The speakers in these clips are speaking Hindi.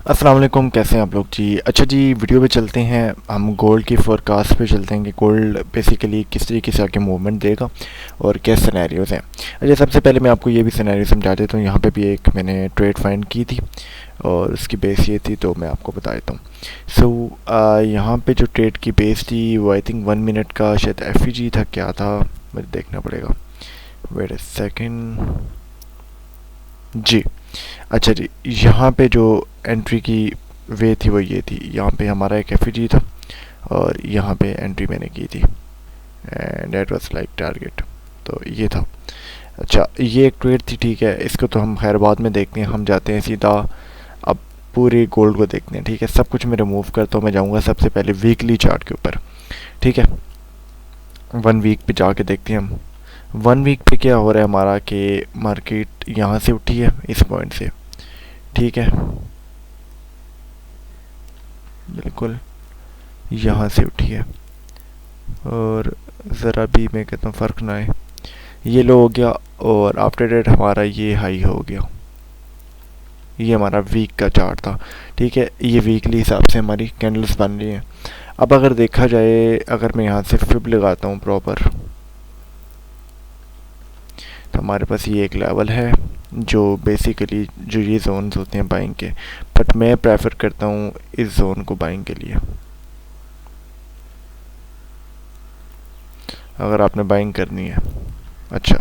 अस्सलाम वालेकुम, कैसे हैं आप लोग जी। अच्छा जी, वीडियो पे चलते हैं। हम गोल्ड की फोरकास्ट पे चलते हैं कि गोल्ड बेसिकली किस तरीके से आके मूवमेंट देगा और क्या सिनेरियोज़ हैं। अच्छा, सबसे पहले मैं आपको ये भी सिनेरियो समझा देता हूँ। यहाँ पे भी एक मैंने ट्रेड फाइंड की थी और उसकी बेस ये थी, तो मैं आपको बता देता हूँ। यहाँ पे जो ट्रेड की बेस थी वो आई थिंक 1 मिनट का शायद एफ था, क्या था मुझे देखना पड़ेगा। वेट अ सेकेंड जी। अच्छा जी, यहाँ पे जो एंट्री की वे थी वो ये थी। यहाँ पे हमारा एक एफ था और यहाँ पे एंट्री मैंने की थी and that was like target, तो ये था। अच्छा, ये एक ट्रेड थी, ठीक है। इसको तो हम खैर बाद में देखते हैं, हम जाते हैं सीधा अब पूरे गोल्ड को देखते हैं, ठीक है। सब कुछ मैं रिमूव करता हूँ, मैं जाऊँगा सबसे पहले वीकली चार्ट के ऊपर, ठीक है। 1 वीक पे जाके देखते हैं हम 1 वीक पे क्या हो रहा है हमारा कि मार्केट यहाँ से उठी है इस पॉइंट से, ठीक है। बिल्कुल यहाँ से उठी है और ज़रा भी मैं कहता हूँ फ़र्क ना आए, ये लो हो गया और आफ्टर डेट हमारा ये हाई हो गया। ये हमारा वीक का चार्ट था, ठीक है। ये वीकली हिसाब से हमारी कैंडल्स बन रही हैं। अब अगर देखा जाए, अगर मैं यहाँ से फिब लगाता हूँ प्रॉपर, तो हमारे पास ये एक लेवल है जो बेसिकली जो ये जोन्स होते हैं बाइंग के, बट मैं प्रेफर करता हूँ इस जोन को बाइंग के लिए, अगर आपने बाइंग करनी है। अच्छा,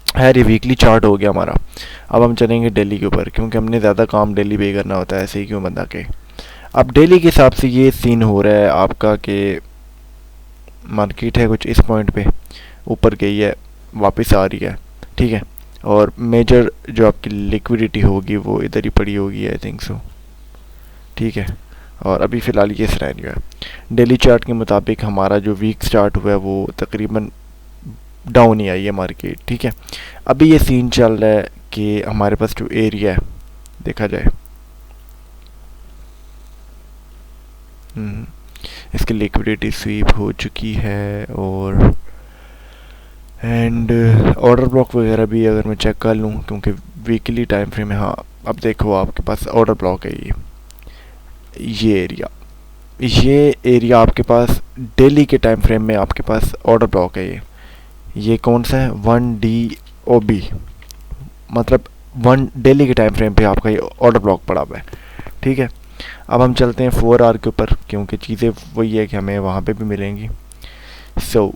खैर ये वीकली चार्ट हो गया हमारा। अब हम चलेंगे डेली के ऊपर, क्योंकि हमने ज़्यादा काम डेली पे करना होता है, ऐसे ही क्यों बंदा के। अब डेली के हिसाब से ये सीन हो रहा है आपका कि मार्केट है कुछ इस पॉइंट पे, ऊपर गई है, वापस आ रही है, ठीक है। और मेजर जो आपकी लिक्विडिटी होगी वो इधर ही पड़ी होगी, आई थिंक सो, ठीक है। और अभी फ़िलहाल ये सिनेरियो है। डेली चार्ट के मुताबिक हमारा जो वीक स्टार्ट हुआ है वो तकरीबन डाउन ही आई है मार्केट, ठीक है। अभी ये सीन चल रहा है कि हमारे पास जो एरिया है, देखा जाए, इसकी लिक्विडिटी स्वीप हो चुकी है और एंड ऑर्डर ब्लॉक वगैरह भी अगर मैं चेक कर लूँ, क्योंकि वीकली टाइम फ्रेम है। हाँ, अब देखो आपके पास ऑर्डर ब्लॉक है ये एरिया, ये एरिया आपके पास डेली के टाइम फ्रेम में आपके पास ऑर्डर ब्लॉक है। ये कौन सा है, 1DOB, मतलब 1 डेली के टाइम फ्रेम पे आपका ये ऑर्डर ब्लॉक पड़ा हुआ है, ठीक है। अब हम चलते हैं 4 आवर के ऊपर, क्योंकि चीज़ें वही है कि हमें वहाँ पे भी मिलेंगी। सो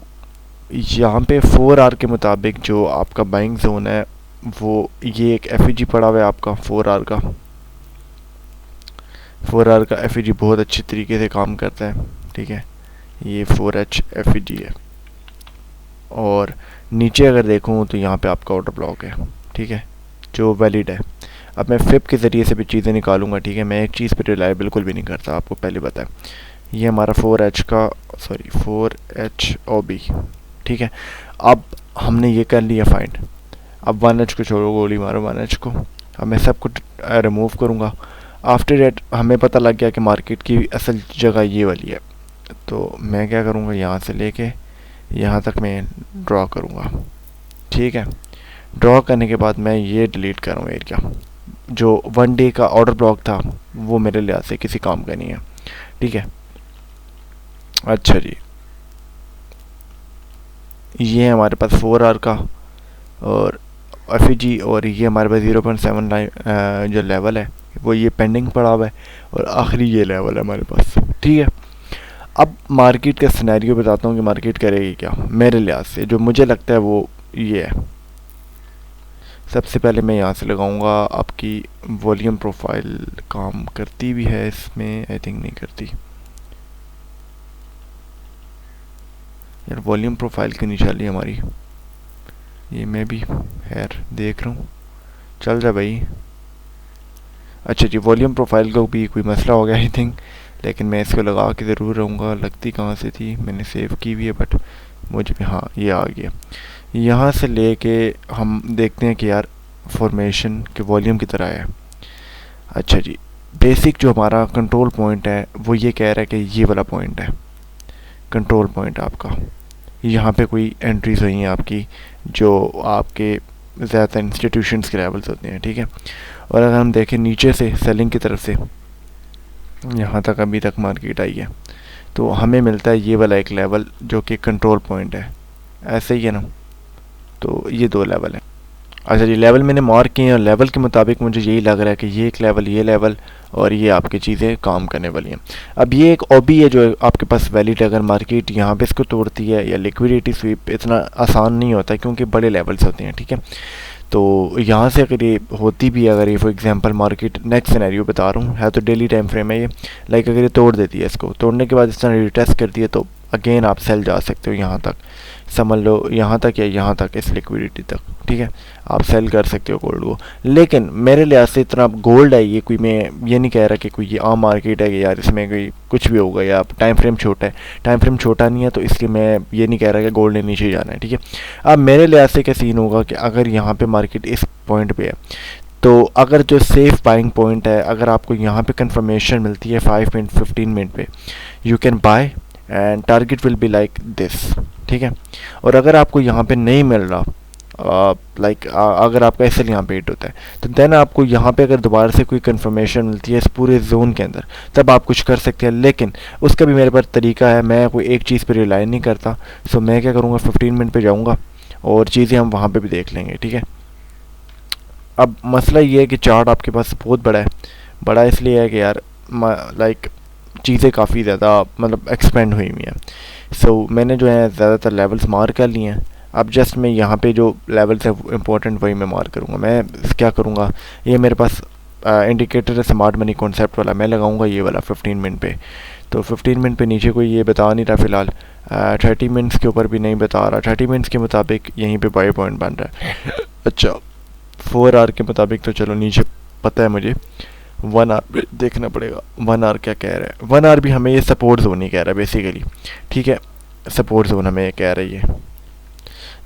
यहाँ पे 4 आवर के मुताबिक जो आपका बाइंग जोन है वो ये एक एफ पड़ा हुआ है आपका 4 आवर का। 4 आवर का एफ बहुत अच्छी तरीके से काम करता है, ठीक है। ये 4H एफ है और नीचे अगर देखूँ तो यहाँ पे आपका ऑर्डर ब्लॉक है, ठीक है, जो वैलिड है। अब मैं फिप के ज़रिए से भी चीज़ें निकालूंगा, ठीक है। मैं एक चीज़ पे रिलाई बिल्कुल भी नहीं करता, आपको पहले बताया। ये हमारा 4OB, ठीक है। अब हमने ये कर लिया फाइंड। अब 1H को छोड़ो, गोली मारो 1H को। अब मैं सब कुछ रिमूव करूँगा। आफ्टर डेट हमें पता लग गया कि मार्केट की असल जगह ये वाली है, तो मैं क्या करूँगा, यहाँ से लेके यहाँ तक मैं ड्रॉ करूँगा, ठीक है। ड्रॉ करने के बाद मैं ये डिलीट करूँगा एरिया। जो 1 डे का ऑर्डर ब्लॉक था वो मेरे लिहाज से किसी काम का नहीं है, ठीक है। अच्छा जी, ये है हमारे पास 4 आवर का और एफ और ये हमारे पास 0.7 जो लेवल है वो ये पेंडिंग पड़ा हुआ है और आखिरी ये लेवल है हमारे पास, ठीक है। अब मार्केट का सिनेरियो बताता हूँ कि मार्केट करेगी क्या मेरे लिहाज से, जो मुझे लगता है वो ये है। सबसे पहले मैं यहाँ से लगाऊंगा आपकी वॉल्यूम प्रोफाइल, काम करती भी है इसमें, आई थिंक नहीं करती यार। वॉल्यूम प्रोफाइल क्यों नहीं चल रही हमारी, ये मैं भी खैर देख रहा हूँ, चल जा भाई। अच्छा जी, वॉल्यूम प्रोफाइल का भी कोई मसला हो गया आई थिंक, लेकिन मैं इसको लगा के ज़रूर रहूँगा। लगती कहाँ से थी, मैंने सेव की भी है बट मुझे भी, हाँ ये आ गया। यहाँ से लेके हम देखते हैं कि यार फॉर्मेशन के वॉल्यूम की तरह है। अच्छा जी, बेसिक जो हमारा कंट्रोल पॉइंट है वो ये कह रहा है कि ये वाला पॉइंट है कंट्रोल पॉइंट आपका। यहाँ पे कोई एंट्रीज हुई हैं आपकी जो आपके ज़्यादा इंस्टीट्यूशंस के लेवल्स होते हैं, ठीक है। और अगर हम देखें नीचे से सेलिंग की तरफ से यहाँ तक अभी तक मार्केट आई है, तो हमें मिलता है ये वाला एक लेवल जो कि कंट्रोल पॉइंट है, ऐसे ही है ना। तो ये 2 लेवल हैं। अच्छा जी, लेवल मैंने मार्क किए हैं और लेवल के मुताबिक मुझे यही लग रहा है कि ये एक लेवल, ये लेवल और ये आपकी चीज़ें काम करने वाली हैं। अब ये एक ओबी है जो आपके पास वैलिड, अगर मार्केट यहाँ पे इसको तोड़ती है या लिक्विडिटी स्वीप, इतना आसान नहीं होता क्योंकि बड़े लेवल्स होते हैं, ठीक है। तो यहाँ से अगर ये होती भी है, अगर ये for example market next scenario बता रहा हूँ, है तो डेली टाइम फ्रेम है ये, लाइक अगर ये तोड़ देती है, इसको तोड़ने के बाद इस तरह रिटेस्ट करती है, तो अगेन आप सेल जा सकते हो यहाँ तक, समझ लो यहाँ तक या यहाँ तक, इस लिक्विडिटी तक, ठीक है। आप सेल कर सकते हो गोल्ड को। लेकिन मेरे लिहाज से इतना गोल्ड है ये, कोई मैं ये नहीं कह रहा कि कोई ये आम मार्केट है कि यार इसमें कोई कुछ भी होगा, या टाइम फ्रेम छोटा है, टाइम फ्रेम छोटा नहीं है, तो इसलिए मैं ये नहीं कह रहा कि गोल्ड ने नीचे जाना है, ठीक है। अब मेरे लिहाज से क्या सीन होगा कि अगर यहाँ पे मार्केट इस पॉइंट पे है, तो अगर जो सेफ बाइंग पॉइंट है, अगर आपको यहाँ पे कंफर्मेशन मिलती है 5 मिनट 15 मिनट पे, you can buy and target will be like this, ठीक है। और अगर आपको यहाँ पे नहीं मिल रहा, अगर आपका एस एल यहाँ पे हिट होता है, तो देन आपको यहाँ पे अगर दोबारा से कोई कंफर्मेशन मिलती है इस पूरे जोन के अंदर, तब आप कुछ कर सकते हैं। लेकिन उसका भी मेरे पास तरीका है, मैं कोई एक चीज़ पे रिलाई नहीं करता। सो मैं क्या करूँगा, 15 मिनट पे जाऊँगा और चीज़ें हम वहाँ पे भी देख लेंगे, ठीक है। अब मसला ये है कि चार्ट आपके पास बहुत बड़ा है। बड़ा इसलिए है कि यार चीज़ें काफ़ी ज़्यादा मतलब एक्सपेंड हुई हुई हैं। सो मैंने जो है ज़्यादातर लेवल्स मार्क कर लिए हैं। अब जस्ट मैं यहाँ पे जो लेवल्स है इंपॉर्टेंट वही मैं मार्क करूँगा। मैं क्या करूँगा, ये मेरे पास इंडिकेटर है स्मार्ट मनी कॉन्सेप्ट वाला, मैं लगाऊँगा ये वाला 15 मिनट पे। तो 15 मिनट पे नीचे कोई ये बता नहीं रहा फ़िलहाल, 30 मिनट्स के ऊपर भी नहीं बता रहा। 30 मिनट्स के मुताबिक यहीं पे बाई पॉइंट बन रहा है। अच्छा 4 आवर के मुताबिक तो चलो नीचे पता है मुझे, 1 आवर देखना पड़ेगा 1 आवर क्या कह रहा है। 1 आवर भी हमें ये सपोर्ट जोन ही कह रहा है बेसिकली, ठीक है। सपोर्ट जोन हमें ये कह रही है।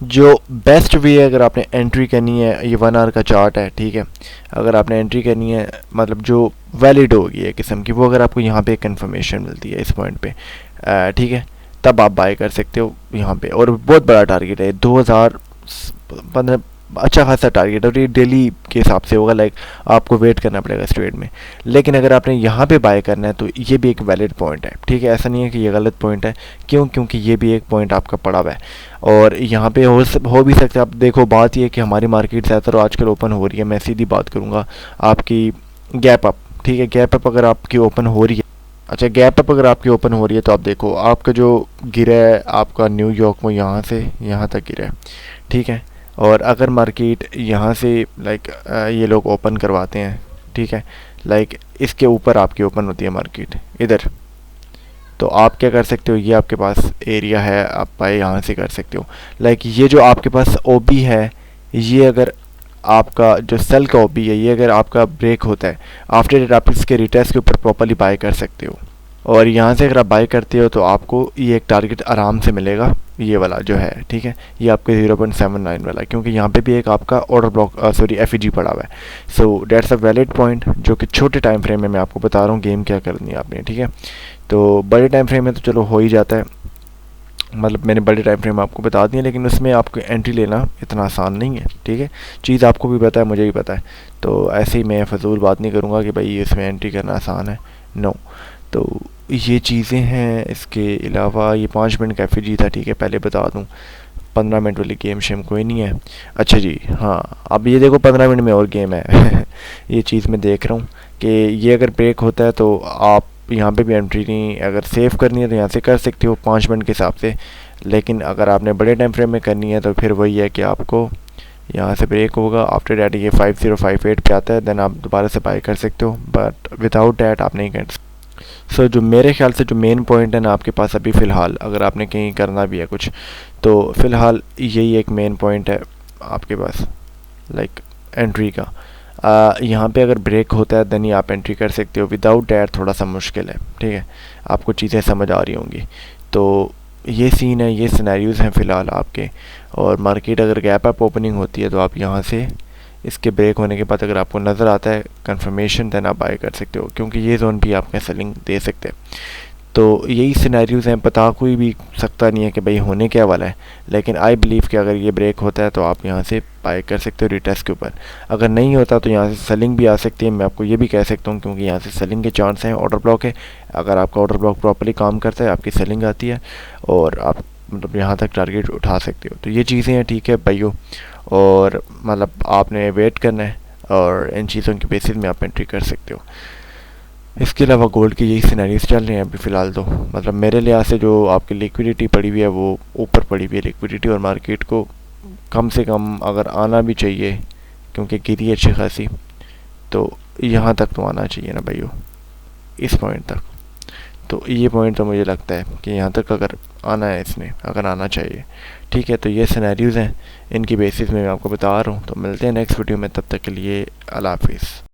जो बेस्ट वे अगर आपने एंट्री करनी है, ये 1 आवर का चार्ट है, ठीक है। अगर आपने एंट्री करनी है मतलब जो वैलिड होगी एक किस्म की, वो अगर आपको यहाँ पे कंफर्मेशन मिलती है इस पॉइंट पे, ठीक है, तब आप बाय कर सकते हो यहाँ पे। और बहुत बड़ा टारगेट है 2015, अच्छा खासा टारगेट है और ये डेली के हिसाब से होगा, लाइक आपको वेट करना पड़ेगा इस ट्रेड में। लेकिन अगर आपने यहाँ पे बाय करना है तो ये भी एक वैलिड पॉइंट है, ठीक है। ऐसा नहीं है कि ये गलत पॉइंट है, क्यों, क्योंकि ये भी एक पॉइंट आपका पड़ा हुआ है और यहाँ पे हो भी सकता है। अब देखो बात ये है कि हमारी मार्केट ज़्यादातर आजकल ओपन हो रही है, मैं सीधी बात करूँगा आपकी गैप अप, ठीक है। गैप अप अगर आपकी ओपन हो रही है, अच्छा गैप अप अगर आपकी ओपन हो रही है, तो आप देखो आपका जो गिरा है आपका न्यूयॉर्क वो यहाँ से यहाँ तक गिरा है, ठीक है। और अगर मार्केट यहाँ से ये लोग ओपन करवाते हैं, ठीक है, इसके ऊपर आपकी ओपन होती है मार्केट इधर, तो आप क्या कर सकते हो, ये आपके पास एरिया है, आप बाय यहाँ से कर सकते हो। ये जो आपके पास ओबी है, ये अगर आपका जो सेल का ओबी है, ये अगर आपका ब्रेक होता है, आफ्टर डेट आप इसके रिटेस्ट के ऊपर प्रॉपर्ली बाय कर सकते हो। और यहाँ से अगर आप बाय करते हो तो आपको ये एक टारगेट आराम से मिलेगा, ये वाला जो है, ठीक है। ये आपके 0.79 वाला, क्योंकि यहाँ पे भी एक आपका ऑर्डर ब्लॉक एफईजी पड़ा हुआ है। So that's a valid point, जो कि छोटे टाइम फ्रेम में मैं आपको बता रहा हूँ गेम क्या करनी है आपने, ठीक है। तो बड़े टाइम फ्रेम में तो चलो हो ही जाता है, मतलब मैंने बड़े टाइम फ्रेम आपको बता दिए, लेकिन उसमें आपको एंट्री लेना इतना आसान नहीं है, ठीक है। चीज़ आपको भी पता है, मुझे भी पता है, तो ऐसे ही मैं फजूल बात नहीं करूँगा कि भाई इसमें एंट्री करना आसान है, नो। तो ये चीज़ें हैं। इसके अलावा ये 5 मिनट का एफईजी था, ठीक है, पहले बता दूँ। 15 मिनट वाली गेम शेम कोई नहीं है। अच्छा जी हाँ, अब ये देखो 15 मिनट में और गेम है ये चीज़ मैं देख रहा हूँ कि ये अगर ब्रेक होता है तो आप यहाँ पे भी एंट्री नहीं, अगर सेव करनी है तो यहाँ से कर सकते हो 5 मिनट के हिसाब से। लेकिन अगर आपने बड़े टाइम फ्रेम में करनी है तो फिर वही है कि आपको यहाँ से ब्रेक होगा, आफ्टर डैट ये 5058 पे आता है, देन आप दोबारा से बाय कर सकते हो, बट विदाउट डैट आप नहीं कर सकते। सो जो मेरे ख्याल से जो मेन पॉइंट है ना आपके पास अभी फ़िलहाल, अगर आपने कहीं करना भी है कुछ, तो फ़िलहाल यही एक मेन पॉइंट है आपके पास, एंट्री का। यहाँ पे अगर ब्रेक होता है देन ही आप एंट्री कर सकते हो, विदाउट डैट थोड़ा सा मुश्किल है, ठीक है। आपको चीज़ें समझ आ रही होंगी। तो ये सीन है, ये सिनेरियोज़ हैं फ़िलहाल आपके। और मार्केट अगर गैप अप ओपनिंग होती है तो आप यहाँ से इसके ब्रेक होने के बाद अगर आपको नज़र आता है कंफर्मेशन, देन आप बाय कर सकते हो, क्योंकि ये जोन भी आपका सेलिंग दे सकते हैं। तो यही सिनेरियोज़ हैं, पता कोई भी सकता नहीं है कि भाई होने क्या वाला है, लेकिन आई बिलीव कि अगर ये ब्रेक होता है तो आप यहाँ से बाय कर सकते हो रिटेस्ट के ऊपर। अगर नहीं होता तो यहाँ से सेलिंग भी आ सकती है, मैं आपको ये भी कह सकता हूँ, क्योंकि यहाँ से सेलिंग के चांस हैं। ऑर्डर ब्लॉक है, अगर आपका ऑर्डर ब्लॉक प्रॉपर्ली काम करता है आपकी सेलिंग आती है और आप मतलब यहाँ तक टारगेट उठा सकते हो। तो ये चीज़ें हैं, ठीक है भाइयों, और मतलब आपने वेट करना है और इन चीज़ों के बेसिस में आप एंट्री कर सकते हो। इसके अलावा गोल्ड की यही सिनेरियोज चल रहे हैं अभी फ़िलहाल। तो मतलब मेरे लिहाज से जो आपकी लिक्विडिटी पड़ी हुई है वो ऊपर पड़ी हुई है लिक्विडिटी, और मार्केट को कम से कम अगर आना भी चाहिए, क्योंकि गिरी अच्छी खासी, तो यहाँ तक तो आना चाहिए ना भाइयों, इस पॉइंट तक। तो ये पॉइंट तो मुझे लगता है कि यहाँ तक अगर आना है, इसने अगर आना चाहिए, ठीक है। तो ये सिनेरियोज़ हैं, इनकी बेसिस में मैं आपको बता रहा हूँ। तो मिलते हैं नेक्स्ट वीडियो में, तब तक के लिए अल्लाह हाफिज़।